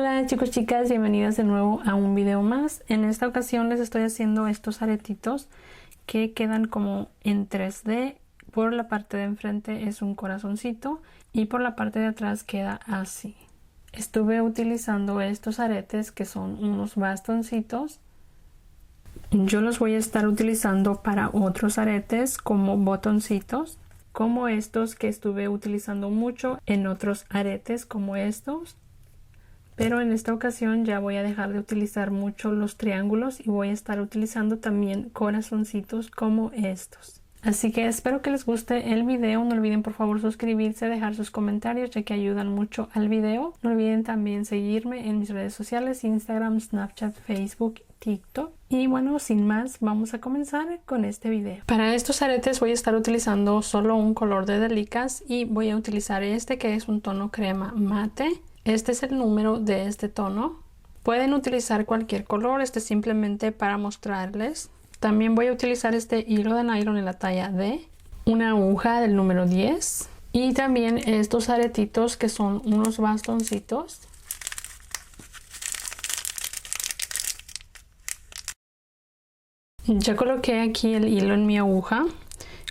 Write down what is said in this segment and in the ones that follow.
Hola chicos, chicas, bienvenidas de nuevo a un video más. En esta ocasión les estoy haciendo estos aretitos que quedan como en 3D. Por la parte de enfrente es un corazoncito y por la parte de atrás queda así. Estuve utilizando estos aretes que son unos bastoncitos. Yo los voy a estar utilizando para otros aretes como botoncitos, como estos que estuve utilizando mucho en otros aretes como estos. Pero en esta ocasión ya voy a dejar de utilizar mucho los triángulos y voy a estar utilizando también corazoncitos como estos. Así que espero que les guste el video. No olviden por favor suscribirse, dejar sus comentarios ya que ayudan mucho al video. No olviden también seguirme en mis redes sociales, Instagram, Snapchat, Facebook, TikTok. Y bueno, sin más, vamos a comenzar con este video. Para estos aretes voy a estar utilizando solo un color de Delicas y voy a utilizar este que es un tono crema mate. Este es el número de este tono. Pueden utilizar cualquier color, este es simplemente para mostrarles. También voy a utilizar este hilo de nylon en la talla D, una aguja del número 10 y también estos aretitos que son unos bastoncitos. Ya coloqué aquí el hilo en mi aguja.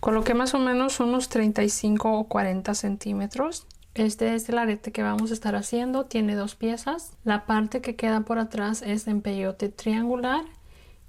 Coloqué más o menos unos 35 o 40 centímetros. Este es el arete que vamos a estar haciendo, tiene dos piezas. La parte que queda por atrás es en peyote triangular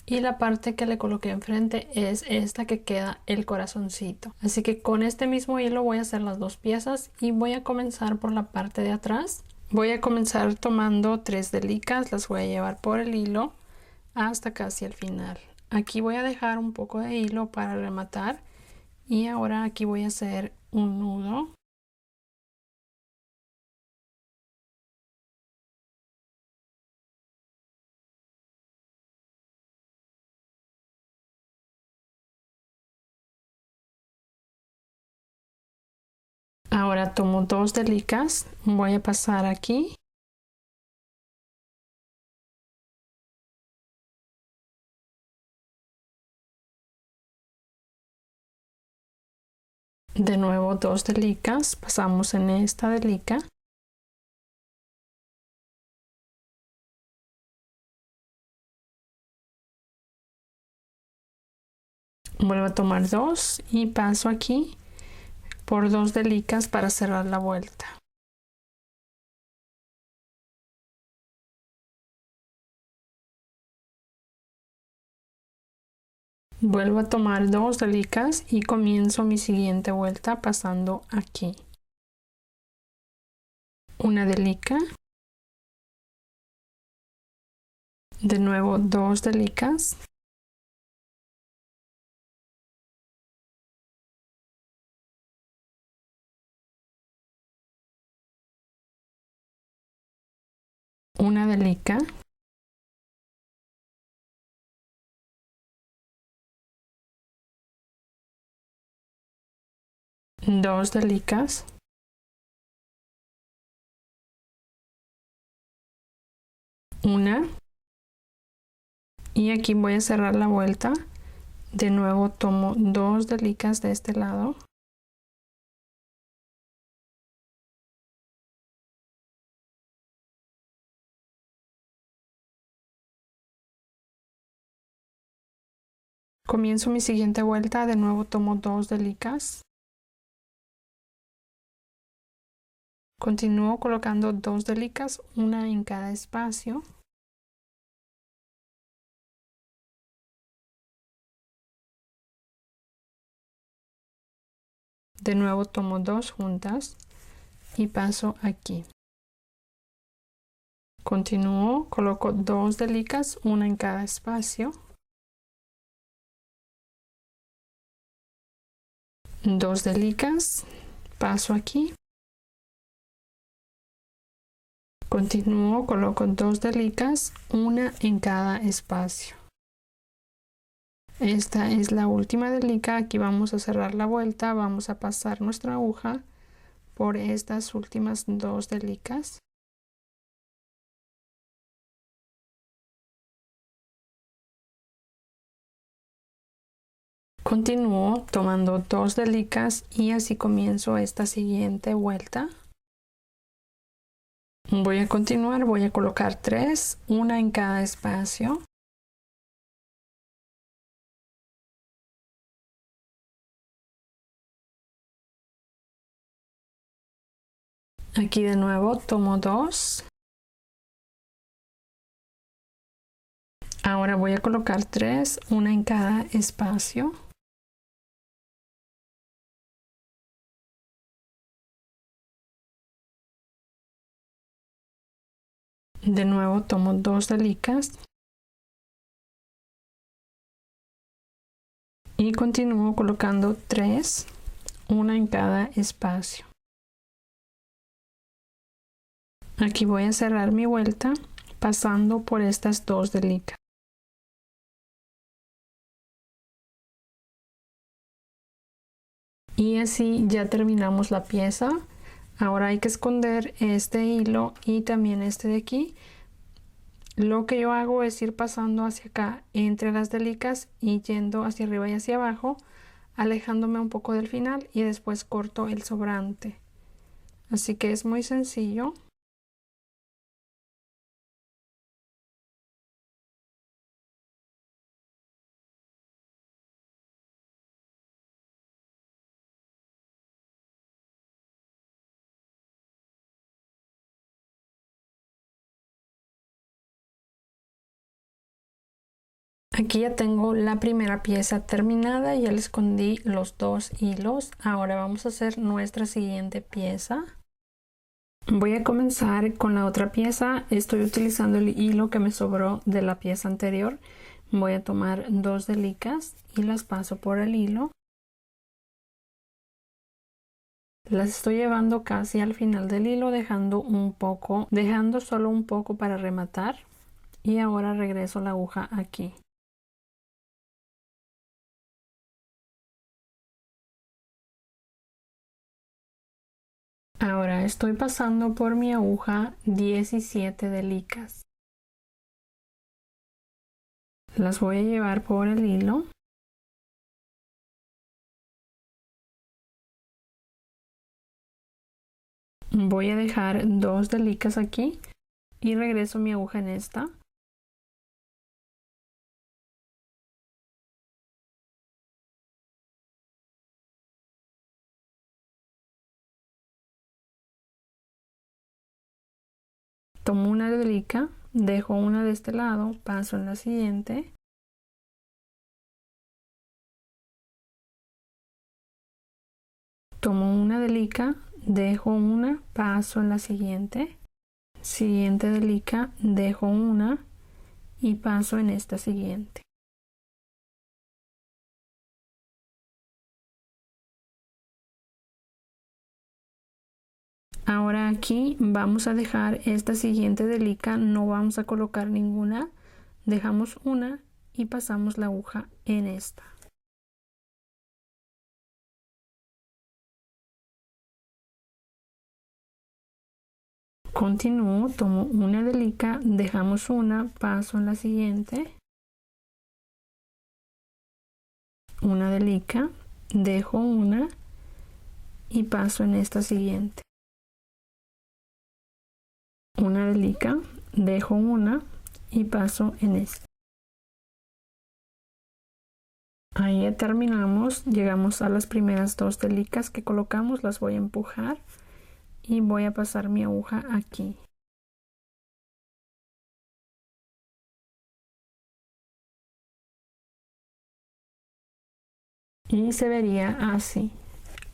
y la parte que le coloqué enfrente es esta que queda el corazoncito. Así que con este mismo hilo voy a hacer las dos piezas y voy a comenzar por la parte de atrás. Voy a comenzar tomando 3 delicas, las voy a llevar por el hilo hasta casi el final. Aquí voy a dejar un poco de hilo para rematar y ahora aquí voy a hacer un nudo. Ahora tomo 2 delicas, voy a pasar aquí. De nuevo 2 delicas, pasamos en esta delica. Vuelvo a tomar 2 y paso aquí por 2 delicas para cerrar la vuelta. Vuelvo a tomar 2 delicas y comienzo mi siguiente vuelta pasando aquí. Una delica. De nuevo 2 delicas. Una delica. Dos delicas. Una. Y aquí voy a cerrar la vuelta. De nuevo tomo 2 delicas de este lado. Comienzo mi siguiente vuelta, de nuevo tomo 2 delicas. Continúo colocando 2 delicas, una en cada espacio. De nuevo tomo 2 juntas y paso aquí. Continúo, coloco 2 delicas, una en cada espacio. 2 delicas, paso aquí. Continúo, coloco 2 delicas, una en cada espacio. Esta es la última delica, aquí vamos a cerrar la vuelta, vamos a pasar nuestra aguja por estas últimas 2 delicas. Continúo tomando 2 delicas y así comienzo esta siguiente vuelta. Voy a continuar, voy a colocar 3, una en cada espacio. Aquí de nuevo tomo 2. Ahora voy a colocar 3, una en cada espacio. De nuevo tomo 2 delicas. Y continúo colocando 3, una en cada espacio. Aquí voy a cerrar mi vuelta pasando por estas 2 delicas. Y así ya terminamos la pieza. Ahora hay que esconder este hilo y también este de aquí. Lo que yo hago es ir pasando hacia acá entre las delicas y yendo hacia arriba y hacia abajo, alejándome un poco del final y después corto el sobrante. Así que es muy sencillo. Aquí ya tengo la primera pieza terminada, ya le escondí los 2 hilos. Ahora vamos a hacer nuestra siguiente pieza. Voy a comenzar con la otra pieza. Estoy utilizando el hilo que me sobró de la pieza anterior. Voy a tomar 2 delicas y las paso por el hilo. Las estoy llevando casi al final del hilo, dejando solo un poco para rematar. Y ahora regreso la aguja aquí. Ahora estoy pasando por mi aguja 17 delicas. Las voy a llevar por el hilo. Voy a dejar 2 delicas aquí y regreso mi aguja en esta. Tomo una delica, dejo una de este lado, paso en la siguiente. Tomo una delica, dejo una, paso en la siguiente. Siguiente delica, dejo una y paso en esta siguiente. Ahora aquí vamos a dejar esta siguiente delica, no vamos a colocar ninguna, dejamos una y pasamos la aguja en esta. Continúo, tomo una delica, dejamos una, paso en la siguiente. Una delica, dejo una y paso en esta siguiente. Una delica, dejo una y paso en esta. Ahí ya terminamos, llegamos a las primeras 2 delicas que colocamos, las voy a empujar y voy a pasar mi aguja aquí. Y se vería así.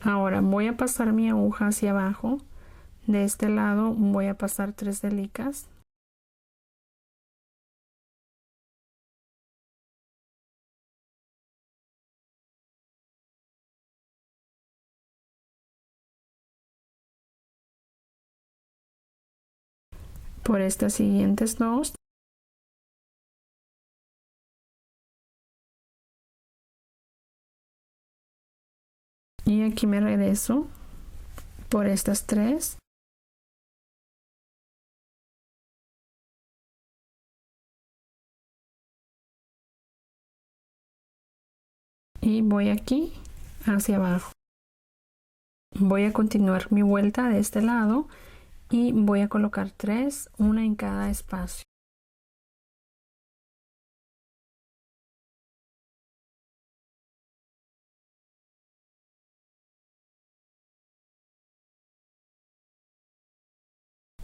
Ahora voy a pasar mi aguja hacia abajo. De este lado voy a pasar 3 delicas. Por estas siguientes 2. Y aquí me regreso por estas 3. Y voy aquí hacia abajo. Voy a continuar mi vuelta de este lado y voy a colocar 3, una en cada espacio.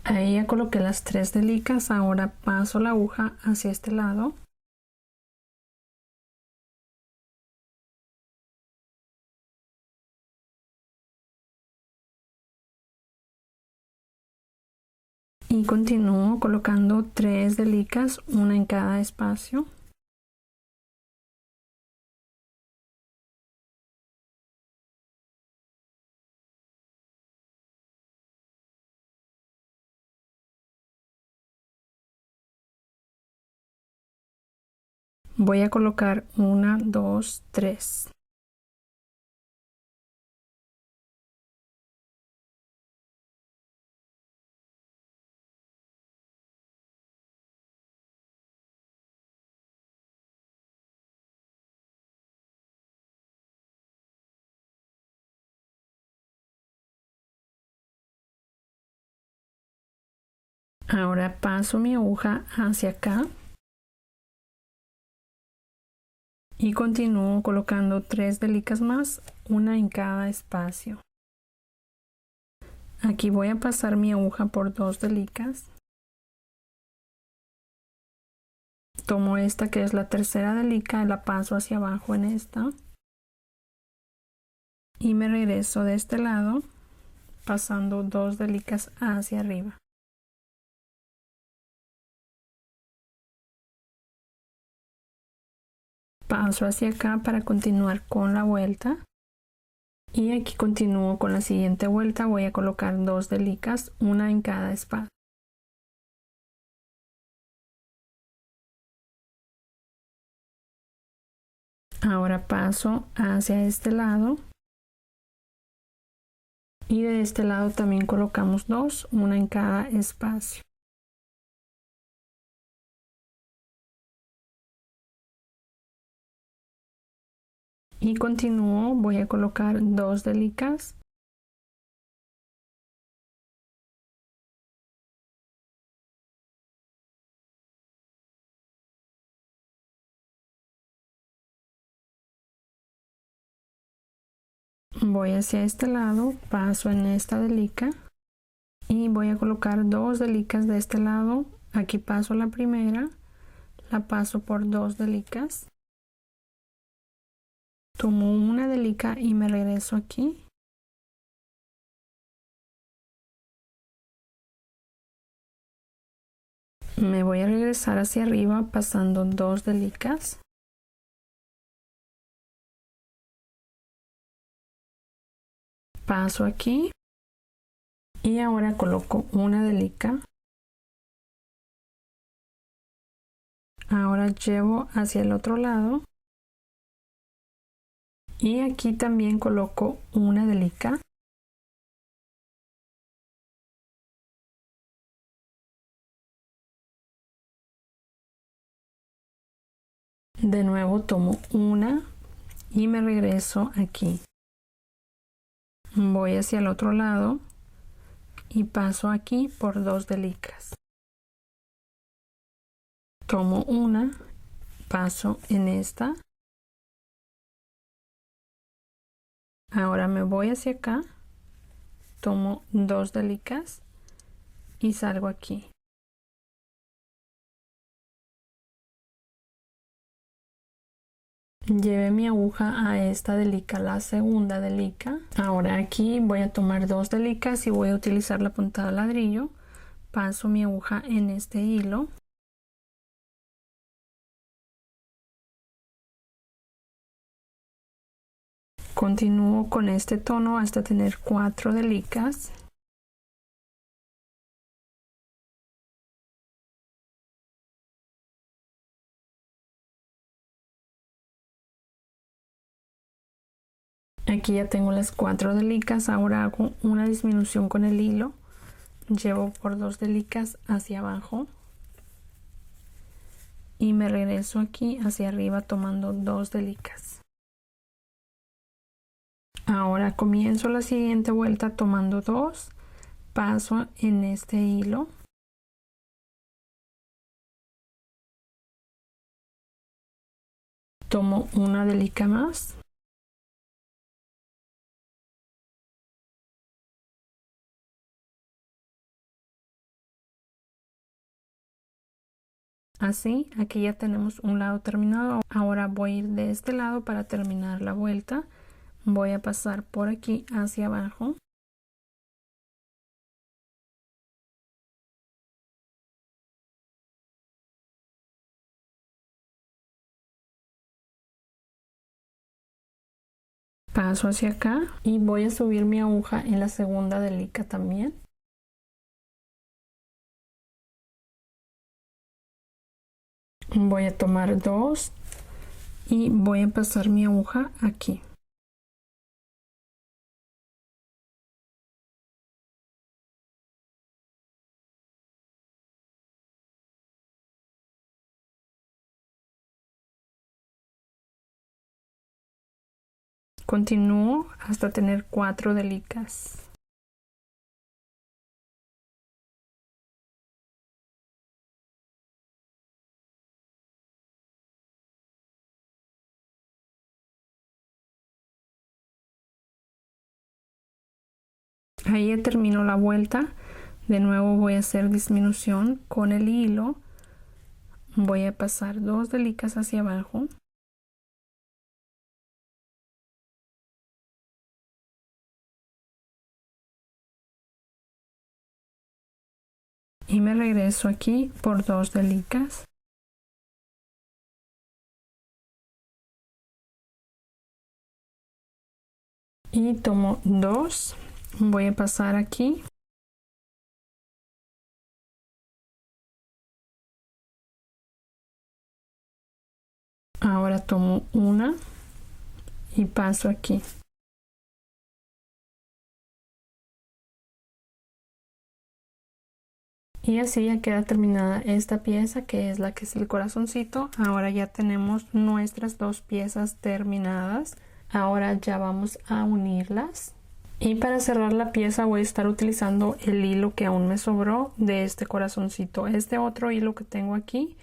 Ahí ya coloqué las 3 delicas, ahora paso la aguja hacia este lado. Y continúo colocando 3 delicas, una en cada espacio. Voy a colocar 1, 2, 3. Ahora paso mi aguja hacia acá y continúo colocando 3 delicas más, una en cada espacio. Aquí voy a pasar mi aguja por 2 delicas. Tomo esta que es la tercera delica y la paso hacia abajo en esta. Y me regreso de este lado pasando 2 delicas hacia arriba. Paso hacia acá para continuar con la vuelta. Y aquí continúo con la siguiente vuelta. Voy a colocar 2 delicas, una en cada espacio. Ahora paso hacia este lado. Y de este lado también colocamos 2, una en cada espacio. Y continúo, voy a colocar 2 delicas. Voy hacia este lado, paso en esta delica y voy a colocar 2 delicas de este lado. Aquí paso la primera, la paso por 2 delicas. Tomo una delica y me regreso aquí. Me voy a regresar hacia arriba pasando 2 delicas. Paso aquí y ahora coloco una delica. Ahora llevo hacia el otro lado y aquí también coloco una delica. De nuevo tomo una y me regreso aquí. Voy hacia el otro lado y paso aquí por 2 delicas. Tomo una, paso en esta. Ahora me voy hacia acá, tomo 2 delicas y salgo aquí. Llevé mi aguja a esta delica, la segunda delica. Ahora aquí voy a tomar 2 delicas y voy a utilizar la puntada de ladrillo. Paso mi aguja en este hilo. Continúo con este tono hasta tener 4 delicas. Aquí ya tengo las 4 delicas. Ahora hago una disminución con el hilo. Llevo por 2 delicas hacia abajo. Y me regreso aquí hacia arriba tomando 2 delicas. Ahora comienzo la siguiente vuelta tomando 2 paso en este hilo. Tomo una delica más. Así, aquí ya tenemos un lado terminado. Ahora voy a ir de este lado para terminar la vuelta. Voy a pasar por aquí hacia abajo. Paso hacia acá y voy a subir mi aguja en la segunda delica también. Voy a tomar dos y voy a pasar mi aguja aquí. Continúo hasta tener 4 delicas. Ahí ya termino la vuelta. De nuevo voy a hacer disminución con el hilo. Voy a pasar 2 delicas hacia abajo. Y me regreso aquí por 2 delicas. Y tomo 2. Voy a pasar aquí. Ahora tomo una y paso aquí. Y así ya queda terminada esta pieza, que es la que es el corazoncito. Ahora ya tenemos nuestras 2 piezas terminadas. Ahora ya vamos a unirlas. Y para cerrar la pieza voy a estar utilizando el hilo que aún me sobró de este corazoncito. Este otro hilo que tengo aquí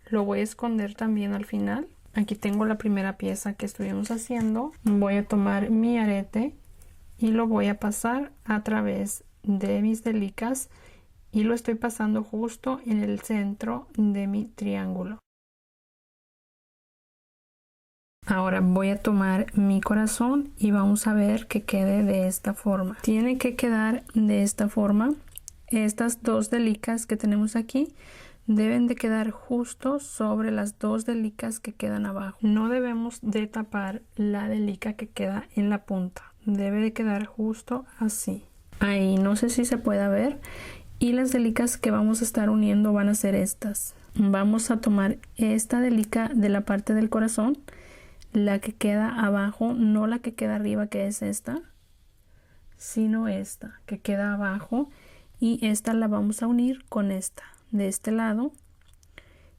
lo voy a esconder también al final. Aquí tengo la primera pieza que estuvimos haciendo. Voy a tomar mi arete y lo voy a pasar a través de mis delicas y lo estoy pasando justo en el centro de mi triángulo. Ahora voy a tomar mi corazón y vamos a ver que quede de esta forma. Tiene que quedar de esta forma. Estas 2 delicas que tenemos aquí deben de quedar justo sobre las 2 delicas que quedan abajo. No debemos de tapar la delica que queda en la punta. Debe de quedar justo así. Ahí no sé si se puede ver. Y las delicas que vamos a estar uniendo van a ser estas. Vamos a tomar esta delica de la parte del corazón, la que queda abajo, no la que queda arriba, que es esta, sino esta que queda abajo, y esta la vamos a unir con esta de este lado.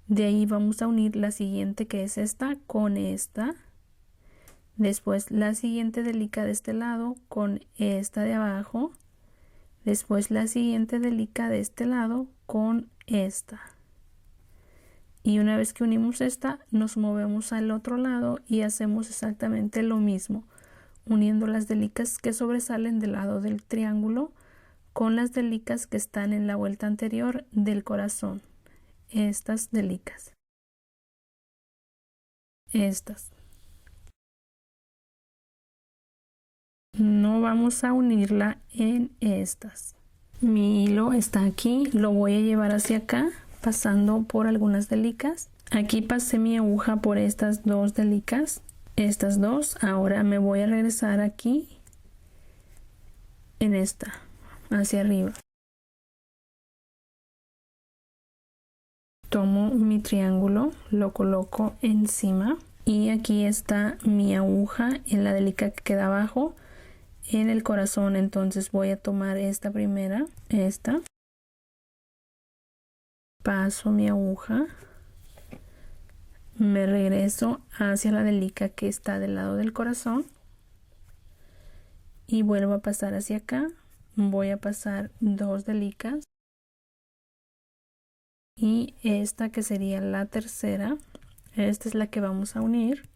De ahí vamos a unir la siguiente, que es esta, con esta. Después la siguiente delica de este lado con esta de abajo. Después la siguiente delica de este lado con esta. Y una vez que unimos esta, nos movemos al otro lado y hacemos exactamente lo mismo, uniendo las delicas que sobresalen del lado del triángulo con las delicas que están en la vuelta anterior del corazón. Estas delicas. Estas. No vamos a unirla en estas. Mi hilo está aquí, lo voy a llevar hacia acá pasando por algunas delicas. Aquí pasé mi aguja por estas 2 delicas, estas 2. Ahora me voy a regresar aquí en esta hacia arriba. Tomo mi triángulo, lo coloco encima y aquí está mi aguja en la delica que queda abajo en el corazón. Entonces voy a tomar esta primera, esta, paso mi aguja, me regreso hacia la delica que está del lado del corazón y vuelvo a pasar hacia acá, voy a pasar 2 delicas y esta que sería la tercera, esta es la que vamos a unir.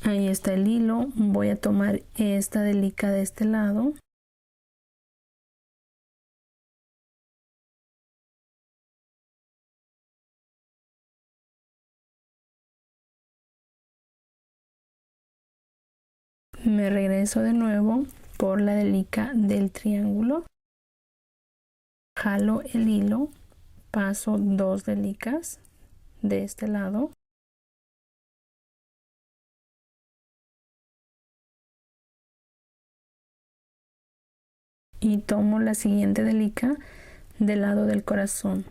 Ahí está el hilo, voy a tomar esta delica de este lado. Me regreso de nuevo por la delica del triángulo. Jalo el hilo, paso 2 delicas de este lado. Y tomo la siguiente delica del lado del corazón.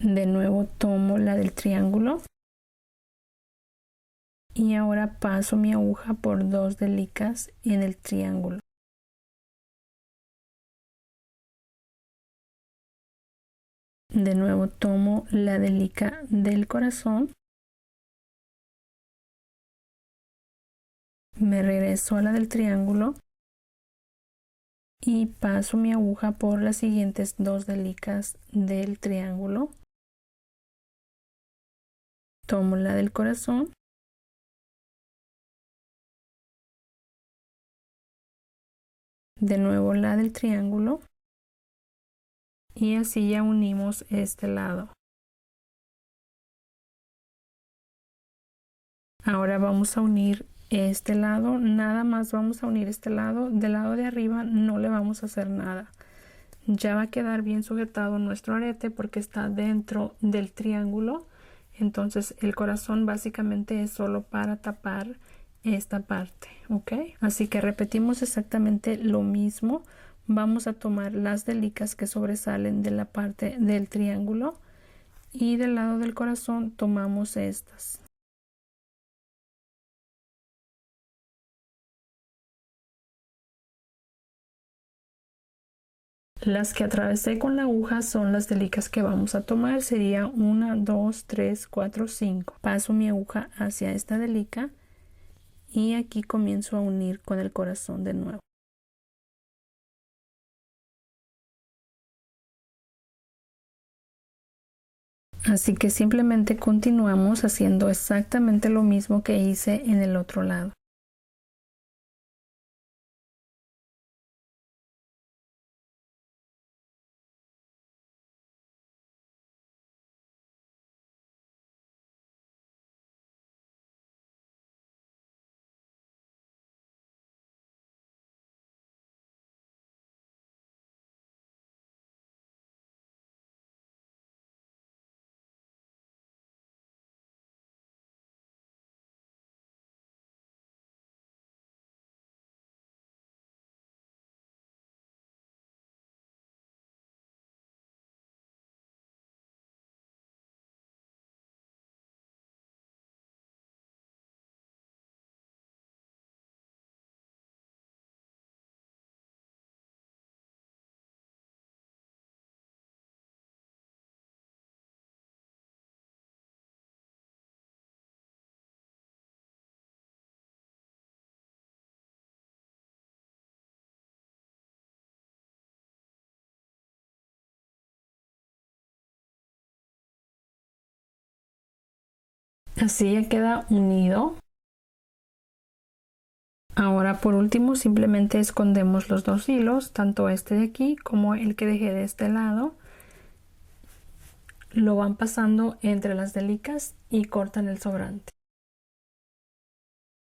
De nuevo tomo la del triángulo. Y ahora paso mi aguja por 2 delicas en el triángulo. De nuevo tomo la delica del corazón. Me regreso a la del triángulo y paso mi aguja por las siguientes 2 delicas del triángulo. Tomo la del corazón. De nuevo la del triángulo. Y así ya unimos este lado. Ahora vamos a unir este lado, nada más vamos a unir este lado. Del lado de arriba no le vamos a hacer nada. Ya va a quedar bien sujetado nuestro arete porque está dentro del triángulo. Entonces el corazón básicamente es solo para tapar esta parte, ¿ok? Así que repetimos exactamente lo mismo. Vamos a tomar las delicas que sobresalen de la parte del triángulo y del lado del corazón tomamos estas. Las que atravesé con la aguja son las delicas que vamos a tomar. Sería 1, 2, 3, 4, 5. Paso mi aguja hacia esta delica y aquí comienzo a unir con el corazón de nuevo. Así que simplemente continuamos haciendo exactamente lo mismo que hice en el otro lado. Así ya queda unido. Ahora por último simplemente escondemos los 2 hilos, tanto este de aquí como el que dejé de este lado. Lo van pasando entre las delicas y cortan el sobrante.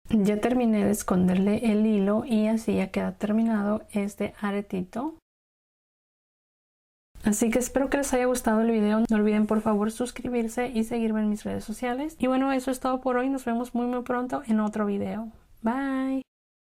Ya terminé de esconderle el hilo y así ya queda terminado este aretito. Así que espero que les haya gustado el video. No olviden por favor suscribirse y seguirme en mis redes sociales. Y bueno, eso es todo por hoy. Nos vemos muy pronto en otro video. Bye.